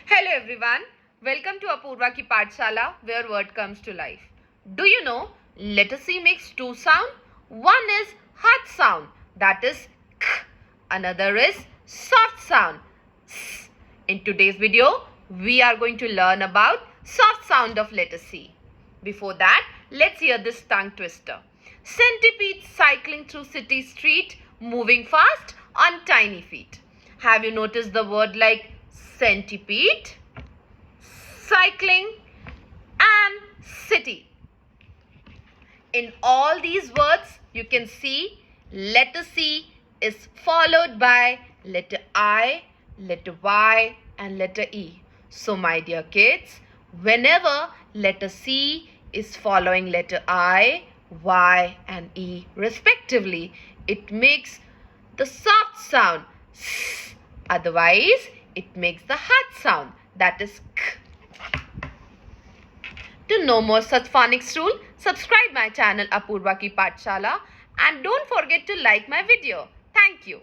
Hello everyone, welcome to Apurva Ki Pathshala where word comes to life. Do you know letter C makes two sound? One is hard sound, that is k. Another is soft sound, s. In today's video, we are going to learn about soft sound of letter C. Before that, let's hear this tongue twister. Centipede cycling through city street, moving fast on tiny feet. Have you noticed the word like centipede, cycling and city? In all these words, you can see letter C is followed by letter I, letter Y and letter E. So my dear kids, whenever letter C is following letter I, Y and E respectively, it makes the soft sound S. Otherwise, it makes the hard sound, that is K. To know more such phonics rule, subscribe my channel Apurva Ki Pathshala and don't forget to like my video. Thank you.